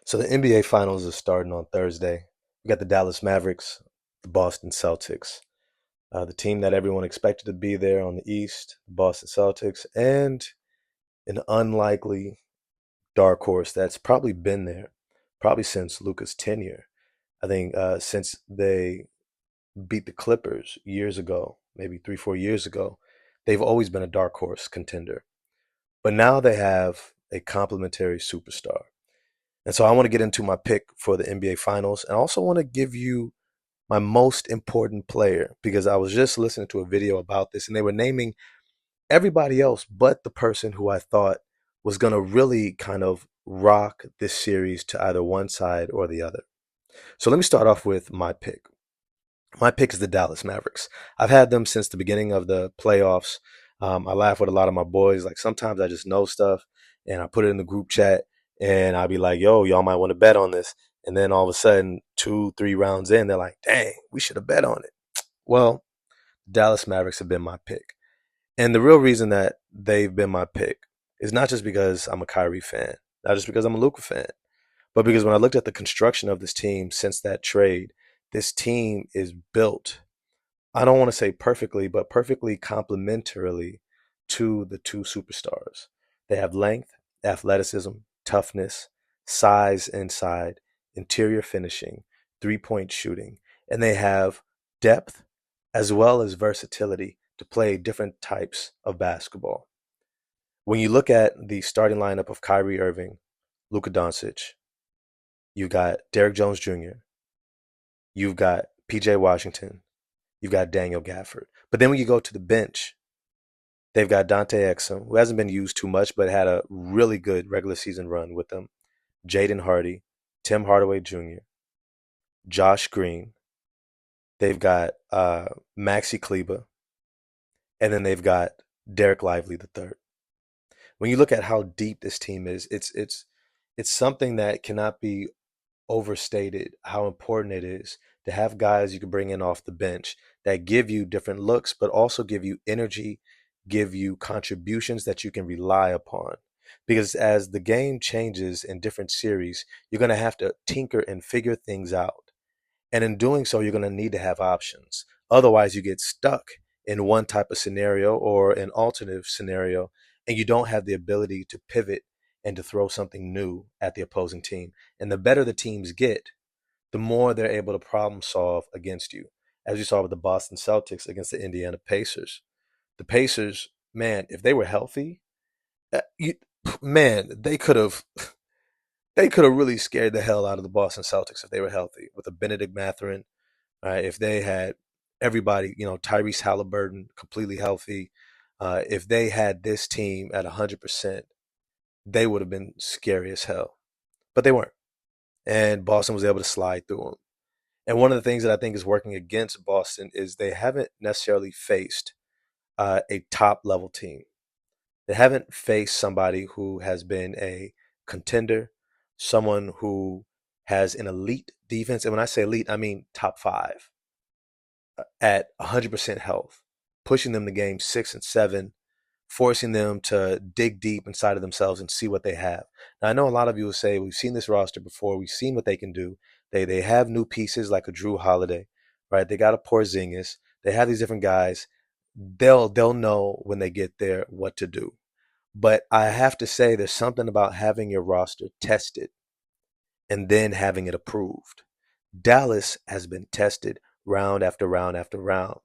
So the NBA Finals is starting on Thursday. We got the Dallas Mavericks, the Boston Celtics, the team that everyone expected to be there on the East, the Boston Celtics, and an unlikely dark horse that's probably been there probably since Luka's tenure. I think since they beat the Clippers years ago, maybe 3, 4 years ago, they've always been a dark horse contender. But now they have a complementary superstar. And so I want to get into my pick for the NBA Finals. And I also want to give you my most important player because I was just listening to a video about this and they were naming everybody else but the person who I thought was going to really kind of rock this series to either one side or the other. So let me start off with my pick. My pick is the Dallas Mavericks. I've had them since the beginning of the playoffs. I laugh with a lot of my boys. Like sometimes I just know stuff and I put it in the group chat and I'll be like, yo, y'all might want to bet on this. And then all of a sudden, 2, 3 rounds in, they're like, dang, we should have bet on it. Well, Dallas Mavericks have been my pick. And the real reason that they've been my pick is not just because I'm a Kyrie fan, not just because I'm a Luka fan, but because when I looked at the construction of this team since that trade, this team is built, I don't want to say perfectly, but perfectly complementarily to the two superstars. They have length, athleticism, toughness, size inside, interior finishing, 3 point shooting, and they have depth as well as versatility to play different types of basketball. When you look at the starting lineup of Kyrie Irving, Luka Doncic, you've got Derrick Jones Jr., you've got PJ Washington, you've got Daniel Gafford. But then when you go to the bench, they've got Dante Exum, who hasn't been used too much, but had a really good regular season run with them. Jaden Hardy, Tim Hardaway Jr., Josh Green. They've got Maxi Kleba, and then they've got Derek Lively the third. When you look at how deep this team is, it's something that cannot be overstated how important it is to have guys you can bring in off the bench that give you different looks, but also give you energy, give you contributions that you can rely upon. Because as the game changes in different series, you're going to have to tinker and figure things out. And in doing so, you're going to need to have options. Otherwise, you get stuck in one type of scenario or an alternative scenario, and you don't have the ability to pivot and to throw something new at the opposing team. And the better the teams get, the more they're able to problem solve against you. As you saw with the Boston Celtics against the Indiana Pacers. The Pacers, man, if they were healthy, you, man, they could have really scared the hell out of the Boston Celtics if they were healthy with a Benedict Mathurin. If they had everybody, Tyrese Halliburton completely healthy, if they had this team at 100%, they would have been scary as hell. But they weren't. And Boston was able to slide through them. And one of the things that I think is working against Boston is they haven't necessarily faced a top level team. They haven't faced somebody who has been a contender, someone who has an elite defense. And when I say elite, I mean top five at 100% health, pushing them to game 6 and 7, forcing them to dig deep inside of themselves and see what they have. Now, I know a lot of you will say, we've seen this roster before. We've seen what they can do. They have new pieces like a Drew Holiday, right? They got a Porzingis. They have these different guys. They'll know when they get there what to do. But I have to say, there's something about having your roster tested and then having it approved. Dallas has been tested round after round after round,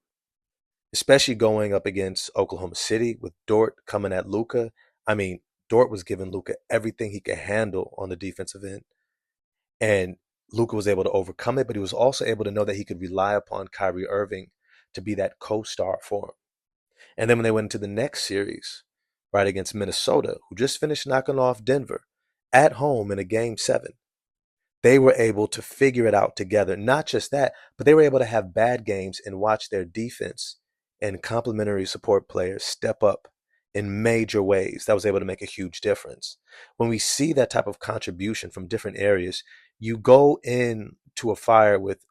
especially going up against Oklahoma City with Dort coming at Luka. I mean, Dort was giving Luka everything he could handle on the defensive end, and Luka was able to overcome it. But he was also able to know that he could rely upon Kyrie Irving to be that co-star for him. And then when they went into the next series, right against Minnesota, who just finished knocking off Denver at home in a game 7, they were able to figure it out together. Not just that, but they were able to have bad games and watch their defense and complementary support players step up in major ways. That was able to make a huge difference. When we see that type of contribution from different areas, you go into a fire with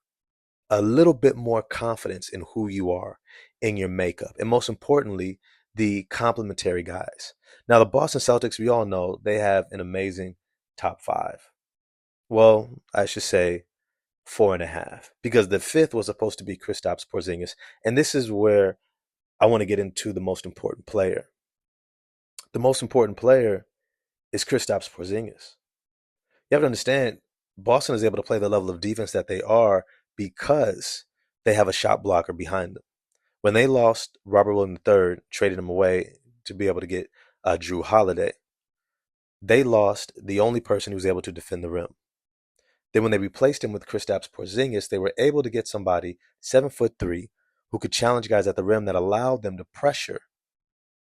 a little bit more confidence in who you are, in your makeup, and most importantly, the complementary guys. Now, the Boston Celtics, we all know they have an amazing top five. Well, I should say 4.5, because the fifth was supposed to be Kristaps Porzingis, and this is where I want to get into the most important player. The most important player is Kristaps Porzingis. You have to understand, Boston is able to play the level of defense that they are because they have a shot blocker behind them. When they lost Robert Williams III, traded him away to be able to get Drew Holiday, they lost the only person who was able to defend the rim. Then when they replaced him with Kristaps Porzingis, they were able to get somebody 7'3" who could challenge guys at the rim that allowed them to pressure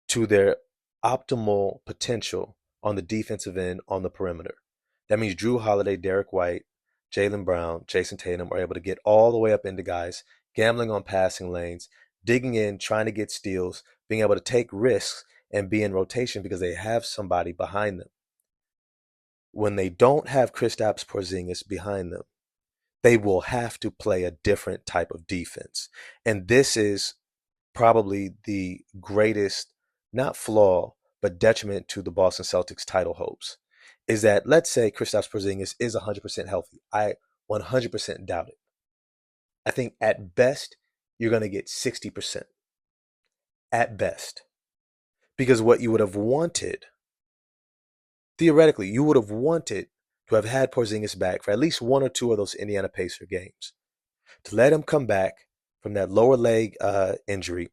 to their optimal potential on the defensive end on the perimeter. That means Drew Holiday, Derek White, Jaylen Brown, Jason Tatum are able to get all the way up into guys, gambling on passing lanes, digging in, trying to get steals, being able to take risks and be in rotation because they have somebody behind them. When they don't have Kristaps Porzingis behind them, they will have to play a different type of defense. And this is probably the greatest, not flaw, but detriment to the Boston Celtics title hopes. Is that, let's say Kristaps Porzingis is 100% healthy. I 100% doubt it. I think at best, you're going to get 60%. At best. Because what you would have wanted, theoretically, you would have wanted to have had Porzingis back for at least one or two of those Indiana Pacer games. To let him come back from that lower leg injury,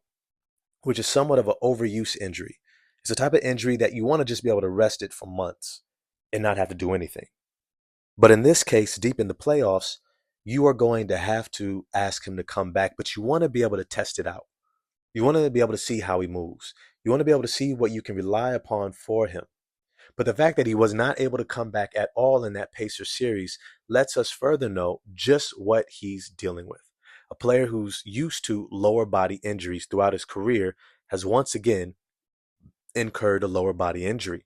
which is somewhat of an overuse injury. It's a type of injury that you want to just be able to rest it for months and not have to do anything. But in this case, deep in the playoffs, you are going to have to ask him to come back, but you want to be able to test it out. You want to be able to see how he moves. You want to be able to see what you can rely upon for him. But the fact that he was not able to come back at all in that Pacers series lets us further know just what he's dealing with. A player who's used to lower body injuries throughout his career has once again incurred a lower body injury.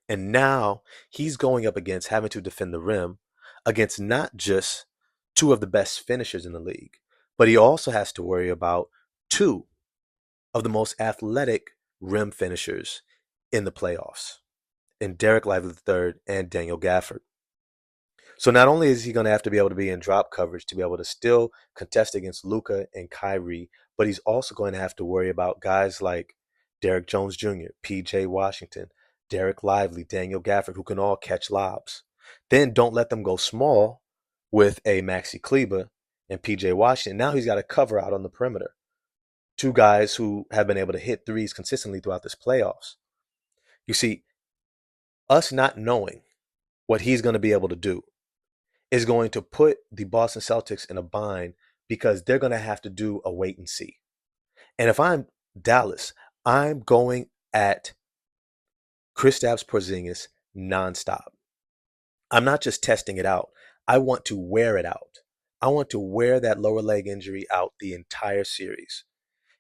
And now he's going up against having to defend the rim against not just two of the best finishers in the league, but he also has to worry about two of the most athletic rim finishers in the playoffs, in Derek Lively III and Daniel Gafford. So not only is he going to have to be able to be in drop coverage to be able to still contest against Luka and Kyrie, but he's also going to have to worry about guys like Derek Jones Jr., PJ Washington, Derek Lively, Daniel Gafford, who can all catch lobs. Then don't let them go small with a Maxi Kleber and PJ Washington. Now he's got a cover out on the perimeter. Two guys who have been able to hit threes consistently throughout this playoffs. You see, us not knowing what he's going to be able to do is going to put the Boston Celtics in a bind because they're going to have to do a wait and see. And if I'm Dallas, I'm going at Kristaps Porzingis nonstop. I'm not just testing it out. I want to wear it out. I want to wear that lower leg injury out the entire series.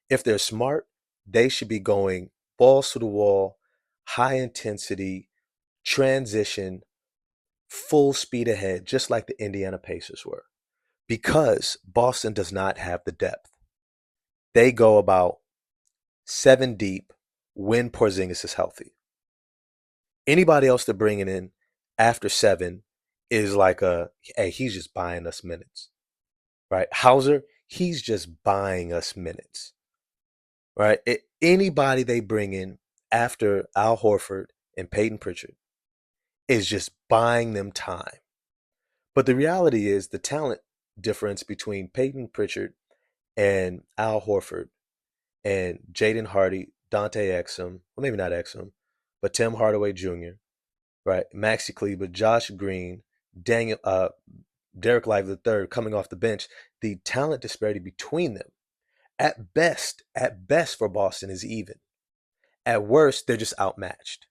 If they're smart, they should be going balls to the wall, high intensity, transition, full speed ahead, just like the Indiana Pacers were. Because Boston does not have the depth. They go about 7 deep when Porzingis is healthy. Anybody else they're bringing in after 7 is like hey, he's just buying us minutes, right? Hauser, he's just buying us minutes, right? Anybody they bring in after Al Horford and Peyton Pritchard is just buying them time. But the reality is the talent difference between Peyton Pritchard and Al Horford and Jaden Hardy, Dante Exum, well, maybe not Exum, but Tim Hardaway Jr., right? Maxi Kleber, Josh Green, Daniel, Derek Lively III coming off the bench. The talent disparity between them, at best for Boston is even. At worst, they're just outmatched,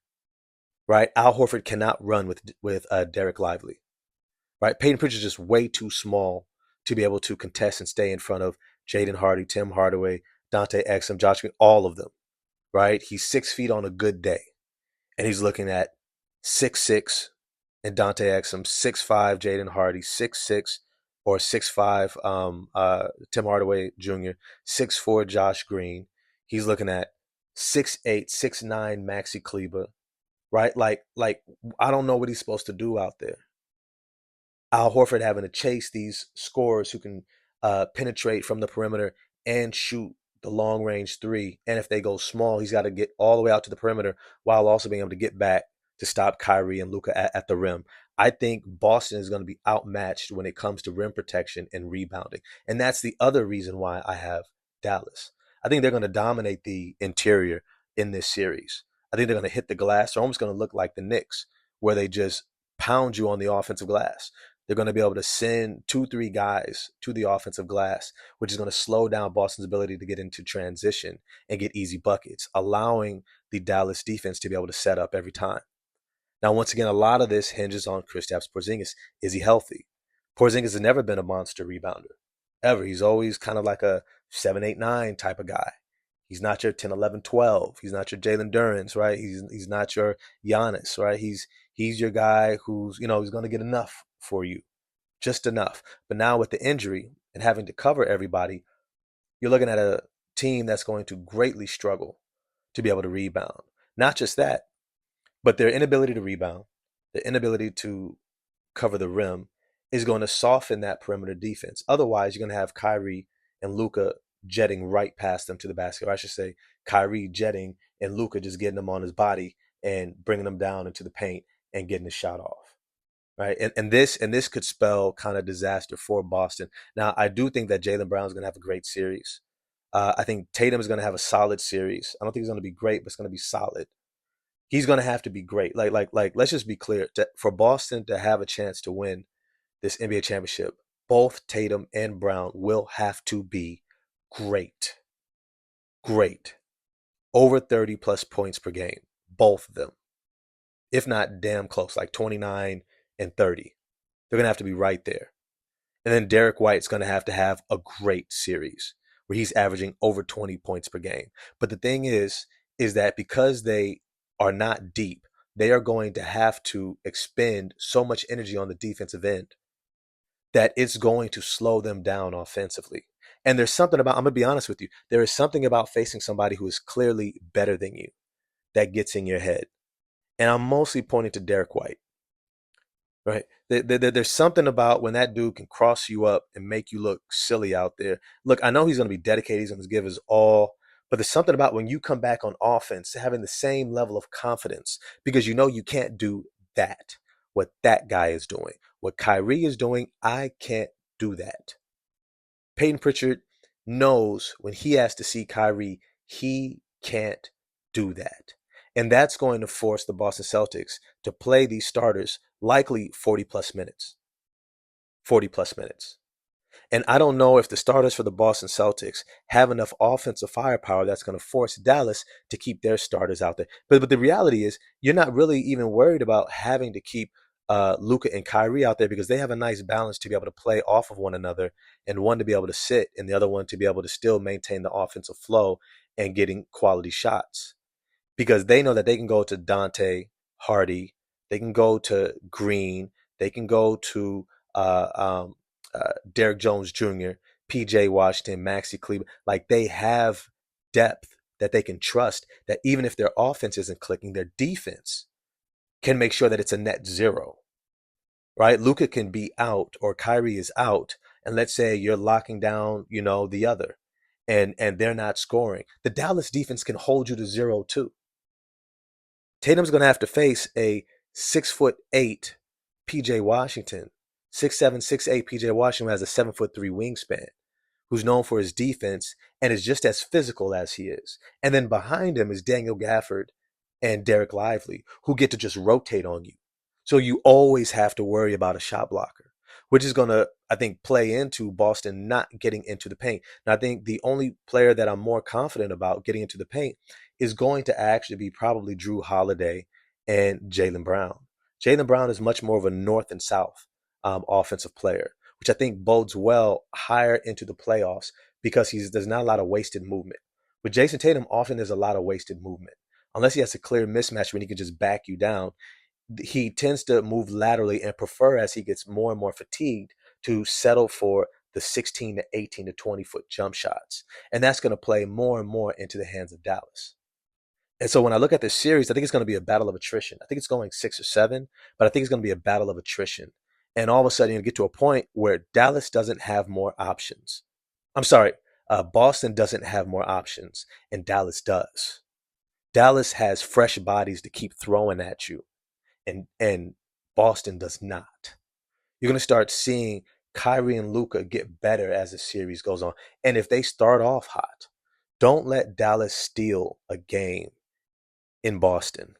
right? Al Horford cannot run with Derek Lively, right? Peyton Pritchard is just way too small to be able to contest and stay in front of Jaden Hardy, Tim Hardaway, Dante Exum, Josh Green, all of them, right? He's 6 feet on a good day, and he's looking at 6'6" and Dante Exum, 6'5" Jaden Hardy, 6'6" or 6'5" Tim Hardaway Jr., 6'4" Josh Green. He's looking at 6'8", 6'9" Maxi Kleber, right? Like I don't know what he's supposed to do out there. Al Horford having to chase these scorers who can penetrate from the perimeter and shoot the long range three. And if they go small, he's got to get all the way out to the perimeter while also being able to get back to stop Kyrie and Luka at the rim. I think Boston is going to be outmatched when it comes to rim protection and rebounding. And that's the other reason why I have Dallas. I think they're going to dominate the interior in this series. I think they're going to hit the glass. They're almost going to look like the Knicks, where they just pound you on the offensive glass. They're going to be able to send 2, 3 guys to the offensive glass, which is going to slow down Boston's ability to get into transition and get easy buckets, allowing the Dallas defense to be able to set up every time. Now, once again, a lot of this hinges on Kristaps Porzingis. Is he healthy? Porzingis has never been a monster rebounder, ever. He's always kind of like a 7, 8, 9 type of guy. He's not your 10, 11, 12. He's not your Jalen Durans, right? He's not your Giannis, right? He's your guy who's, he's going to get enough for you, just enough. But now with the injury and having to cover everybody, you're looking at a team that's going to greatly struggle to be able to rebound. Not just that, but their inability to rebound, the inability to cover the rim is going to soften that perimeter defense. Otherwise, you're going to have Kyrie and Luka jetting right past them to the basket. Or I should say, Kyrie jetting and Luka just getting them on his body and bringing them down into the paint and getting the shot off. Right. And this could spell kind of disaster for Boston. Now, I do think that Jaylen Brown is going to have a great series. I think Tatum is going to have a solid series. I don't think he's going to be great, but it's going to be solid. He's going to have to be great. Like. Let's just be clear. For Boston to have a chance to win this NBA championship, both Tatum and Brown will have to be great. Great. Over 30 plus points per game. Both of them. If not damn close, like 29 and 30. They're going to have to be right there. And then Derek White's going to have a great series where he's averaging over 20 points per game. But the thing is that because they are not deep, they are going to have to expend so much energy on the defensive end that it's going to slow them down offensively. And there's something about, I'm going to be honest with you, there is something about facing somebody who is clearly better than you that gets in your head. And I'm mostly pointing to Derek White. Right. There's something about when that dude can cross you up and make you look silly out there. Look, I know he's going to be dedicated. He's going to give his all. But there's something about when you come back on offense, having the same level of confidence because you know you can't do that, what that guy is doing. What Kyrie is doing, I can't do that. Peyton Pritchard knows when he has to see Kyrie, he can't do that. And that's going to force the Boston Celtics to play these starters likely 40 plus minutes. 40 plus minutes. And I don't know if the starters for the Boston Celtics have enough offensive firepower that's going to force Dallas to keep their starters out there. But the reality is, you're not really even worried about having to keep Luka and Kyrie out there because they have a nice balance to be able to play off of one another and one to be able to sit and the other one to be able to still maintain the offensive flow and getting quality shots. Because they know that they can go to Dante Hardy, they can go to Green, they can go to Derrick Jones Jr., PJ Washington, Maxi Kleber. Like they have depth that they can trust that even if their offense isn't clicking, their defense can make sure that it's a net zero, right? Luka can be out or Kyrie is out. And let's say you're locking down, the other and they're not scoring. The Dallas defense can hold you to 0 too. Tatum's going to have to face a 6'8" PJ Washington, 6'7", 6'8" PJ Washington who has a 7'3" wingspan, who's known for his defense and is just as physical as he is. And then behind him is Daniel Gafford and Derek Lively, who get to just rotate on you. So you always have to worry about a shot blocker, which is going to, I think, play into Boston not getting into the paint. And I think the only player that I'm more confident about getting into the paint is going to actually be probably Drew Holiday and Jaylen Brown. Jaylen Brown is much more of a north and south offensive player, which I think bodes well higher into the playoffs because there's not a lot of wasted movement. With Jason Tatum, often there's a lot of wasted movement. Unless he has a clear mismatch when he can just back you down, he tends to move laterally and prefer, as he gets more and more fatigued, to settle for the 16 to 18 to 20-foot jump shots. And that's going to play more and more into the hands of Dallas. And so when I look at this series, I think it's going to be a battle of attrition. I think it's going 6 or 7, but I think it's going to be a battle of attrition. And all of a sudden, you get to a point where Dallas doesn't have more options. I'm sorry, Boston doesn't have more options, and Dallas does. Dallas has fresh bodies to keep throwing at you, and Boston does not. You're going to start seeing Kyrie and Luka get better as the series goes on. And if they start off hot, don't let Dallas steal a game in Boston.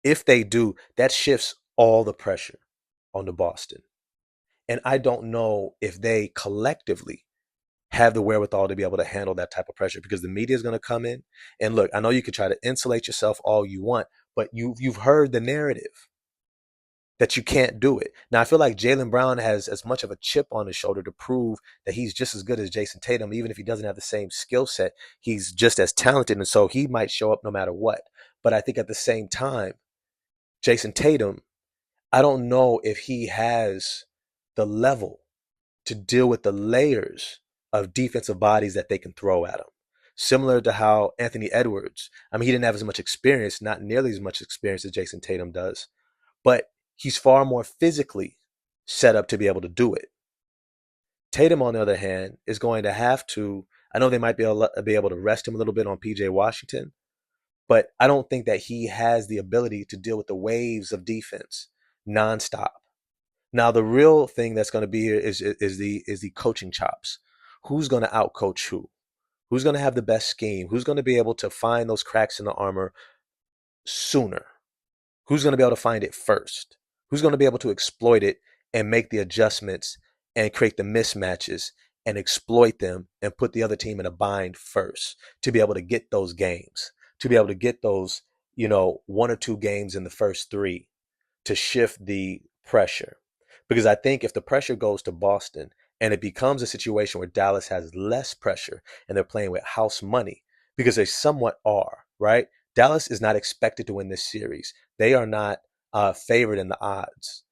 If they do, that shifts all the pressure onto Boston. And I don't know if they collectively have the wherewithal to be able to handle that type of pressure, because the media is going to come in. And look, I know you can try to insulate yourself all you want, but you've heard the narrative that you can't do it. Now, I feel like Jaylen Brown has as much of a chip on his shoulder to prove that he's just as good as Jason Tatum. Even if he doesn't have the same skill set, he's just as talented. And so he might show up no matter what. But I think at the same time, Jason Tatum, I don't know if he has the level to deal with the layers of defensive bodies that they can throw at him. Similar to how Anthony Edwards, I mean, he didn't have as much experience, not nearly as much experience as Jason Tatum does, but he's far more physically set up to be able to do it. Tatum, on the other hand, is going to have to, I know they might be able to rest him a little bit on PJ Washington, but I don't think that he has the ability to deal with the waves of defense nonstop. Now, the real thing that's going to be here is the coaching chops. Who's going to outcoach who? Who's going to have the best scheme? Who's going to be able to find those cracks in the armor sooner? Who's going to be able to find it first? Who's going to be able to exploit it and make the adjustments and create the mismatches and exploit them and put the other team in a bind first to be able to get those games, to be able to get those, one or two games in the first three to shift the pressure. Because I think if the pressure goes to Boston and it becomes a situation where Dallas has less pressure and they're playing with house money, because they somewhat are, right? Dallas is not expected to win this series. They are not favored in the odds.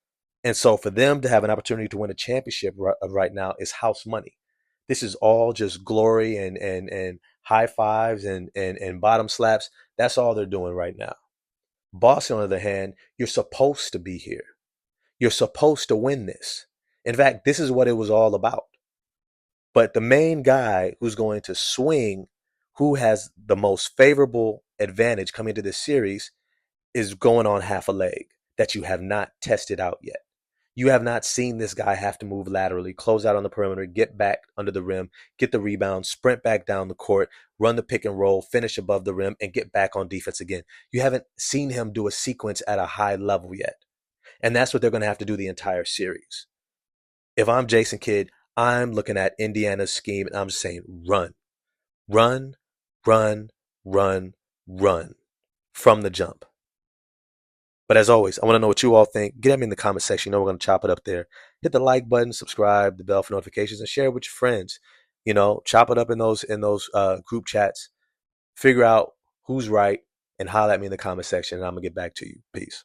And so for them to have an opportunity to win a championship right now is house money. This is all just glory and high fives and bottom slaps. That's all they're doing right now. Boston, on the other hand, you're supposed to be here. You're supposed to win this. In fact, this is what it was all about. But the main guy who's going to swing, who has the most favorable advantage coming into this series, is going on half a leg that you have not tested out yet. You have not seen this guy have to move laterally, close out on the perimeter, get back under the rim, get the rebound, sprint back down the court, run the pick and roll, finish above the rim, and get back on defense again. You haven't seen him do a sequence at a high level yet. And that's what they're going to have to do the entire series. If I'm Jason Kidd, I'm looking at Indiana's scheme and I'm just saying run, run, run, run, run from the jump. But as always, I want to know what you all think. Get at me in the comment section. We're going to chop it up there. Hit the like button, subscribe, the bell for notifications, and share it with your friends. Chop it up in those group chats. Figure out who's right and holler at me in the comment section, and I'm going to get back to you. Peace.